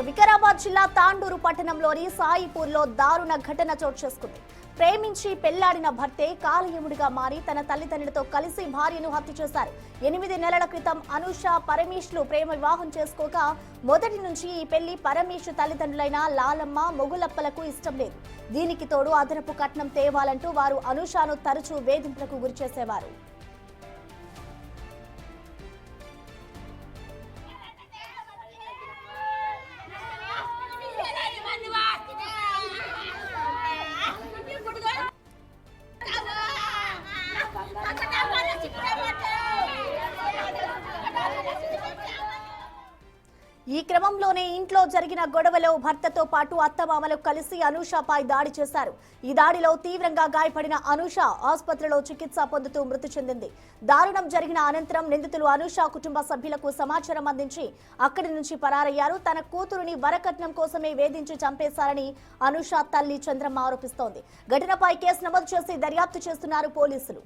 వికారాబాద్ జిల్లా తాండూరు పట్టణంలోని సాయిపూర్లో దారుణ ఘటన చోటు చేసుకుంది. ప్రేమించి పెళ్లాడిన భర్తే కాలయముడిగా మారి తన తల్లిదండ్రులతో కలిసి భార్యను హత్య చేశారు. 8 నెలల క్రితం అనూష పరమేష్లు ప్రేమ వివాహం చేసుకోక మొదటి నుంచి ఈ పెళ్లి పరమేష్ తల్లిదండ్రులైన లాలమ్మ మొగులప్పలకు ఇష్టం లేదు. దీనికి తోడు అదనపు కట్నం తేవాలంటూ వారు అనూషను తరచూ వేధింపులకు గురిచేసేవారు. ఈ క్రమంలోనే ఇంట్లో జరిగిన గొడవలో భర్తతో పాటు అత్తమామలు కలిసి అనూషపై దాడి చేశారు. ఈ దాడిలో తీవ్రంగా గాయపడిన అనూష ఆసుపత్రిలో చికిత్స పొందుతూ మృతి చెందింది. దారుణం జరిగిన అనంతరం నిందితులు అనూష కుటుంబ సభ్యులకు సమాచారం అందించి అక్కడి నుంచి పరారయ్యారు. తన కూతురుని వరకట్నం కోసమే వేధించి చంపేశారని అనూష తల్లి చంద్రమ్మ ఆరోపిస్తోంది. ఘటనపై కేసు నమోదు చేసి దర్యాప్తు చేస్తున్నారు పోలీసులు.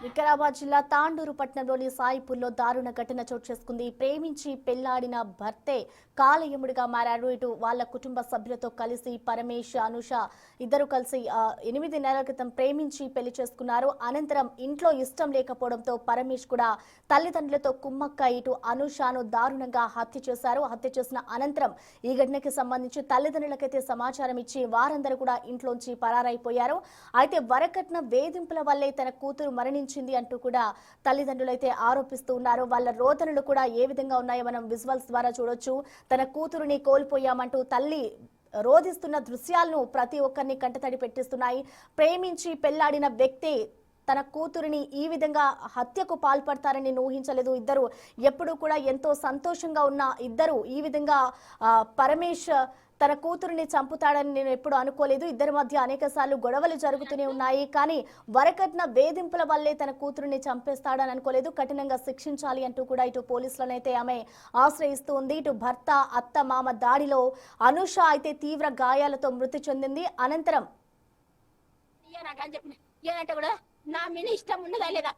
వికారాబాద్ జిల్లా తాండూరు పట్టణంలోని సాయిపూర్లో దారుణ ఘటన చోటు చేసుకుంది. ప్రేమించి పెళ్లాడిన భర్తే కాలయముడిగా మారారు. ఇటు వాళ్ళ కుటుంబ సభ్యులతో కలిసి పరమేష్ అనూష ఇద్దరు కలిసి 8 నెలల క్రితం ప్రేమించి పెళ్లి చేసుకున్నారు. అనంతరం ఇంట్లో ఇష్టం లేకపోవడంతో పరమేష్ కూడా తల్లిదండ్రులతో కుమ్మక్క ఇటు అనూషను దారుణంగా హత్య చేశారు. హత్య చేసిన అనంతరం ఈ ఘటనకి సంబంధించి తల్లిదండ్రులకైతే సమాచారం ఇచ్చి వారందరూ కూడా ఇంట్లోంచి పరారైపోయారు. అయితే వరకట్న వేధింపుల వల్లే తన కూతురు మరణించింది అంటూ కూడా తల్లిదండ్రులు అయితే ఆరోపిస్తూ ఉన్నారు. వాళ్ళ రోదనలు కూడా ఏ విధంగా ఉన్నాయో మనం విజువల్స్ ద్వారా చూడొచ్చు. తన కూతురుని కోల్పోయామంటూ తల్లి రోధిస్తున్న దృశ్యాలను ప్రతి ఒక్కరిని కంటతడి పెట్టిస్తున్నాయి. ప్రేమించి పెళ్లాడిన వ్యక్తి తన కూతురిని ఈ విధంగా హత్యకు పాల్పడతారని ఊహించలేదు. ఇద్దరు ఎప్పుడూ కూడా ఎంతో సంతోషంగా ఉన్న ఇద్దరు ఈ విధంగా పరమేష్ తన కూతురిని చంపుతాడని నేను ఎప్పుడు అనుకోలేదు. ఇద్దరి మధ్య అనేక సార్లు గొడవలు జరుగుతూనే ఉన్నాయి. కానీ వరకట్న వేధింపుల వల్లే తన కూతురిని చంపేస్తాడని అనుకోలేదు. కఠినంగా శిక్షించాలి అంటూ కూడా ఇటు పోలీసులనైతే ఆమె ఆశ్రయిస్తూ ఉంది. ఇటు భర్త అత్త మామ దాడిలో అనూష అయితే తీవ్ర గాయాలతో మృతి చెందింది. అనంతరం నా మీద ఇష్టం ఉండదా లేదా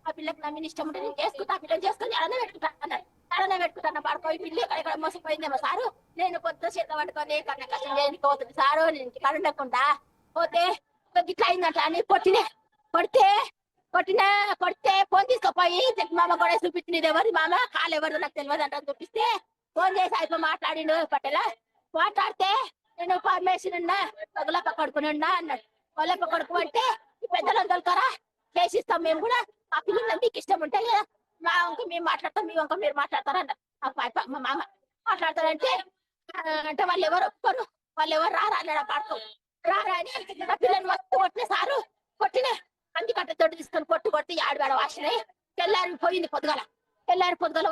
ఆ పిల్లకు నా మీద ఇష్టం ఉంటే నేను చేసుకుంటా, ఆ పిల్లని చేసుకుని అడనే పెట్టుకుంటా అన్నాడు. అడనే పెట్టుకుంటాను పడుకోయి పిల్లి ఇక్కడ మోసపోయిందేమో సారు. నేను పొద్దు చేత పట్టుకొని కన్నా కష్టం చేయకపోతుంది సారు. నేను కడుండకుండా పోతే ఇట్లా అయిందట అని కొడితే ఫోన్ తీసుకుపోయి మామ కూడా చూపించింది. ఎవరి మామ కాలు ఎవరిదో నాకు తెలియదు అంట చూపిస్తే ఫోన్ చేసి అయిపోయి మాట్లాడిండు. పట్టేలా మాట్లాడితే నేను పర్మిషన్ ఉన్నా పగులప్ప కొడుకుని ఉన్నా అన్నాడు. పగులప్ప కొడుకు అంటే పెద్దలు దొరకరా చేసిస్తాం మేము కూడా. ఆ పిల్లలు మీకు ఇష్టం ఉంటాయి కదా, మా వంక మేము మాట్లాడతాం, మీ వంక మీరు మాట్లాడతారన్న మా మామ మాట్లాడతారంటే అంటే వాళ్ళు ఎవరు ఒప్పుకోరు, వాళ్ళు ఎవరు రారా అన్నాడు. పాడుకో రారా అని ఆ పిల్లలు మొత్తం కొట్టిన సారు. కొట్టిన అంది కట్ట తోటి తీసుకొని కొట్టి ఆడవాడ వాసినాయి. తెల్లారి పోయింది పొద్దుగల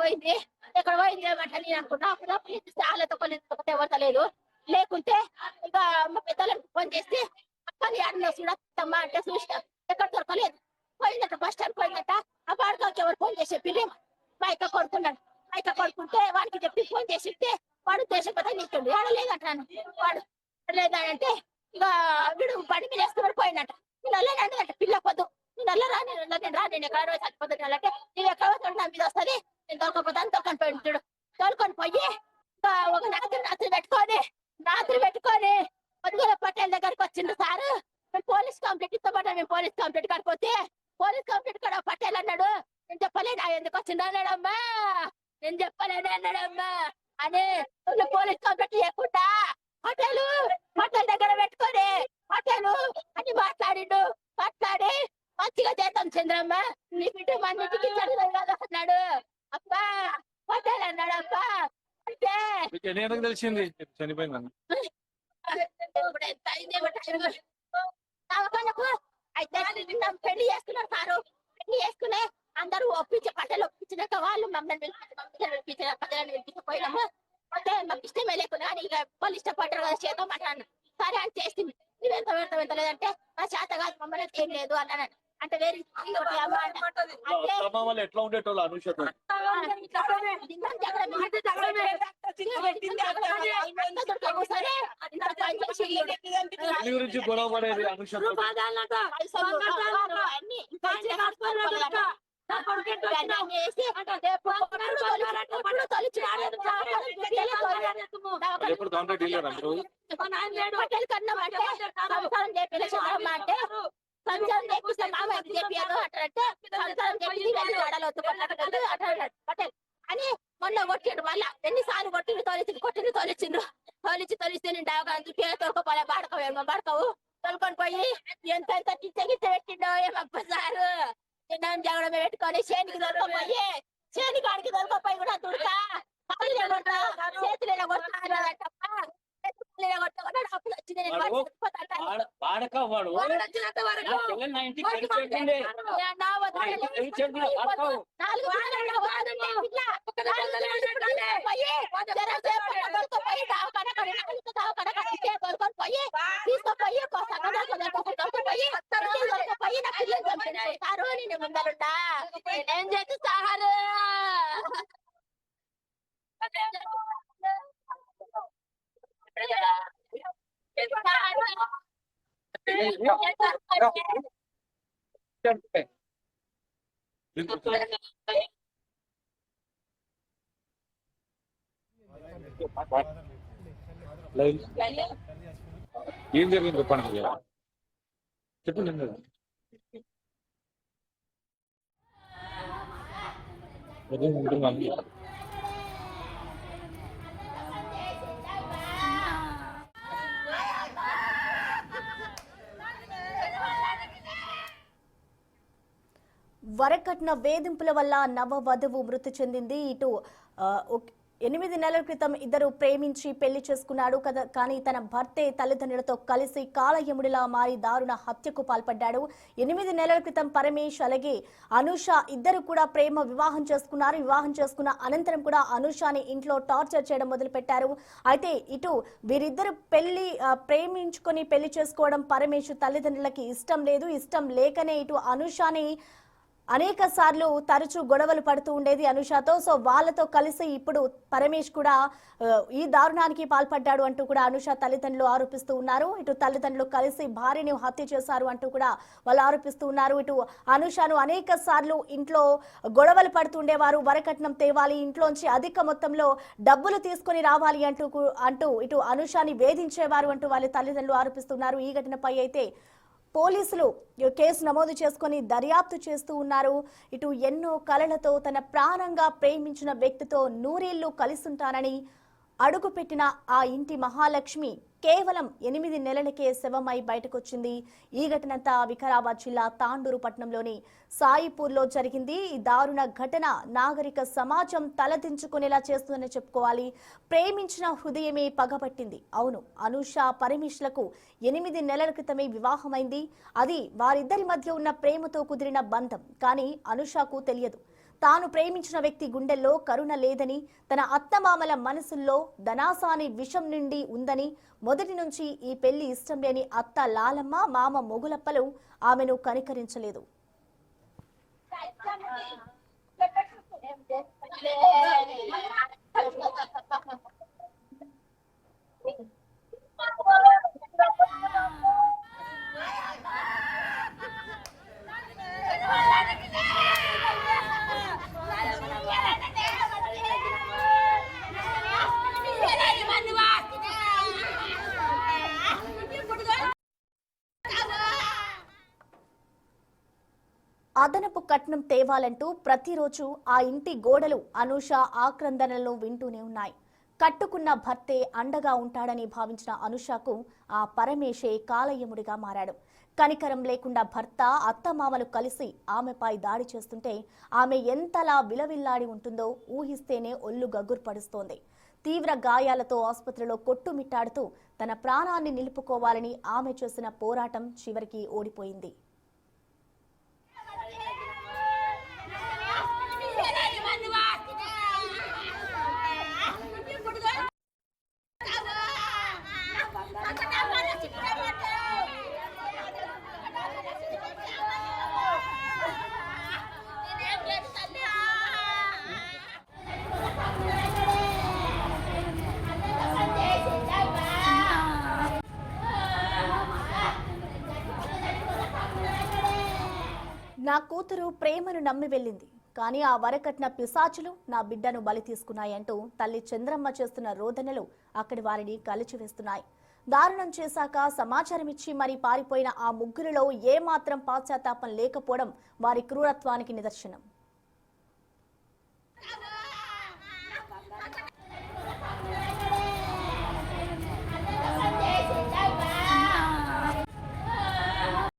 పోయింది. ఎక్కడ పోయింది ఏమంటే నేను అనుకున్నా వాళ్ళతో కొన్ని ఎవరలేదు. లేకుంటే ఇక మా పెద్దలకు ఫోన్ చేస్తే అక్కని ఆడిన చూడమ్మా అంటే చూసిన ఎక్కడ దొరకలేదు. పోయిందట బస్ స్టాండ్ పోయిందట. ఆ బాడుకోకి ఎవరు ఫోన్ చేసే పిల్లి మైక కొడుకున్నాడు. మైక కొడుకుంటే వాడికి చెప్పి ఫోన్ చేసిస్తే వాడు దేశం పద నిల్చుండు. వాడు లేదంటాను. వాడు లేదంటే ఇక వీడు బండి మీద వేసుకుని పోయిందట. నేను అల్లనంటే పిల్ల పొద్దు నేను అల్ల రా నేను రా నేను ఎక్కడ చచ్చిపోతాను అంటే నేను ఎక్కడ నా మీద వస్తుంది. నేను దొరకపోతాను తొలకొని పోయింది చూడు. తోలుకొని పోయి ఒక రాత్రి పెట్టుకొని పొద్దుగల పట్టేల దగ్గరికి వచ్చిండు సారు. మేము పోలీస్ కంప్లైంట్ ఇస్తామంటే మేము పోలీస్ కంప్లైంట్ కాకపోతే పోలీస్ కంప్లైంట్ కూడా పట్టేలు అన్నాడు. నేను చెప్పలేనా ఎందుకు వచ్చిండు అన్నాడమ్మా. నేను చెప్పలేనే అన్నాడమ్మా అని పోలీస్ కంప్లైంట్ చేయకుండా హోటల్ దగ్గర పెట్టుకొని హోటలు అని మాట్లాడి మంచిగా చేద్దాం చంద్రమ్మ నీ బిడ్డ మన్నిటికి కదా అన్నాడు. అబ్బా హోటల్ అన్నాడు. అబ్బా అంటే తెలిసింది చనిపోయింది అయితే పెళ్లి చేసుకున్నారు సారు. పెళ్లి చేసుకునే అందరూ ఒప్పించే పట్టలు ఒప్పించినాక వాళ్ళు మమ్మల్ని పిలిపించిన పద్దెలను పిలిపించపోయినాము. అంటే మాకు ఇష్టమే లేకుండా అని ఇక వాళ్ళు ఇష్టపడ్డారు కదా చేద్దాం అంటాను. సరే అని చేసింది. నువ్వు ఎంత లేదంటే నా చేత కాదు మమ్మల్ని ఏం లేదు అన్నాను. అంటే వేరే వాళ్ళు ఎట్లా ఉండేటోళ్ళు అనుషతో గురించి గొడవ పడేది అనుషతో ఎప్పుడు కాంటాక్ట్ ఇల్లేరా మీరు సంచారం చేపిస్తే మామ చెప్పారు అట్లంటే సంచారం చెప్పింది పటేల్ అని మొన్న కొట్టిండు మళ్ళా ఎన్నిసార్లు కొట్టిండు తోలిచ్చి నేను డాగాను తొలకపోలే బాడకవు తొలుకొని పోయి ఎంత గిచ్చ పెట్టిండో ఏమప్ప సారు చిన్న జగడమే పెట్టుకొని చేనికి దొరకపోయి చేని కాడికి దొరకపోయి కూడా తుడక చేతులు కొట్టారటప్ప వాడకవాడు ముందరుంటా ఏం చేస్తూ సారు ఏం జరిగింది చెప్పండి చెప్పండి వరకట్న వేధింపుల వల్ల నవ వధువు మృతి చెందింది. ఇటు 8 నెలల క్రితం ఇద్దరు ప్రేమించి పెళ్లి చేసుకున్నాడు కదా, కానీ తన భర్తే తల్లిదండ్రులతో కలిసి కాలయముడిలా మారి దారుణ హత్యకు పాల్పడ్డాడు. 8 నెలల క్రితం పరమేశ్ అలాగే అనూష ఇద్దరు కూడా ప్రేమ వివాహం చేసుకున్నారు. వివాహం చేసుకున్న అనంతరం కూడా అనూషని ఇంట్లో టార్చర్ చేయడం మొదలుపెట్టారు. అయితే ఇటు వీరిద్దరు ప్రేమించుకొని పెళ్లి చేసుకోవడం పరమేశ్ తల్లిదండ్రులకి ఇష్టం లేదు. ఇష్టం లేకనే ఇటు అనూషని అనేక సార్లు తరచూ గొడవలు పడుతూ ఉండేది అనుషతో. సో వాళ్ళతో కలిసి ఇప్పుడు పరమేశ్ కూడా ఈ దారుణానికి పాల్పడ్డాడు అంటూ కూడా అనుష తల్లిదండ్రులు ఆరోపిస్తూ ఉన్నారు. ఇటు తల్లిదండ్రులు కలిసి భార్యని హత్య చేశారు అంటూ కూడా వాళ్ళు ఆరోపిస్తూ ఉన్నారు. ఇటు అనుషను అనేక సార్లు ఇంట్లో గొడవలు పడుతుండేవారు. వరకట్నం తేవాలి, ఇంట్లోంచి అధిక మొత్తంలో డబ్బులు తీసుకొని రావాలి అంటూ ఇటు అనుషని వేధించేవారు అంటూ వాళ్ళ తల్లిదండ్రులు ఆరోపిస్తున్నారు. ఈ ఘటనపై అయితే పోలీసులు కేసు నమోదు చేసుకుని దర్యాప్తు చేస్తూ ఉన్నారు. ఇటు ఎన్నో కలలతో తన ప్రాణంగా ప్రేమించిన వ్యక్తితో నూరేళ్లు కలిసుంటానని అడుగుపెట్టిన ఆ ఇంటి మహాలక్ష్మి కేవలం 8 నెలలకే శవమై బయటకొచ్చింది. ఈ ఘటనంతా వికారాబాద్ జిల్లా తాండూరు పట్టణంలోని సాయిపూర్లో జరిగింది. ఈ దారుణ ఘటన నాగరిక సమాజం తలదించుకునేలా చేస్తుందని చెప్పుకోవాలి. ప్రేమించిన హృదయమే పగబట్టింది. అవును, అనూష పరమేశ్లకు 8 నెలల క్రితమే వివాహమైంది. అది వారిద్దరి మధ్య ఉన్న ప్రేమతో కుదిరిన బంధం. కానీ అనూషకు తెలియదు, తాను ప్రేమించిన వ్యక్తి గుండెల్లో కరుణ లేదని, తన అత్తమామల మనసుల్లో ధనాసాని విషం నిండి ఉందని, మొదటి నుంచి ఈ పెళ్లి ఇష్టం లేని అత్త లాలమ్మ, మామ మొగులప్పలు ఆమెను కనికరించలేదు. అదనపు కట్నం తేవాలంటూ ప్రతిరోజు ఆ ఇంటి గోడలు అనూష ఆక్రందనలను వింటూనే ఉన్నాయి. కట్టుకున్న భర్తే అండగా ఉంటాడని భావించిన అనూషకు ఆ పరమేశే కాలయముడిగా మారాడు. కనికరం లేకుండా భర్త, అత్తమామలు కలిసి ఆమెపై దాడి చేస్తుంటే ఆమె ఎంతలా విలవిల్లాడి ఉంటుందో ఊహిస్తేనే ఒళ్ళు గగ్గురు పడుస్తోంది. తీవ్ర గాయాలతో ఆసుపత్రిలో కొట్టుమిట్టాడుతూ తన ప్రాణాన్ని నిలుపుకోవాలని ఆమె చేసిన పోరాటం చివరికి ఓడిపోయింది. నా కూతురు ప్రేమను నమ్మి వెళ్ళింది, కానీ ఆ వరకట్న పిశాచులు నా బిడ్డను బలి తీసుకున్నాయంటూ తల్లి చంద్రమ్మ చేస్తున్న రోదనలు అక్కడి వారిని కలిచివేస్తున్నాయి. దారుణం చేశాక సమాచారం ఇచ్చి మరీ పారిపోయిన ఆ ముగ్గురిలో ఏమాత్రం పాశ్చాత్తాపం లేకపోవడం వారి క్రూరత్వానికి నిదర్శనం.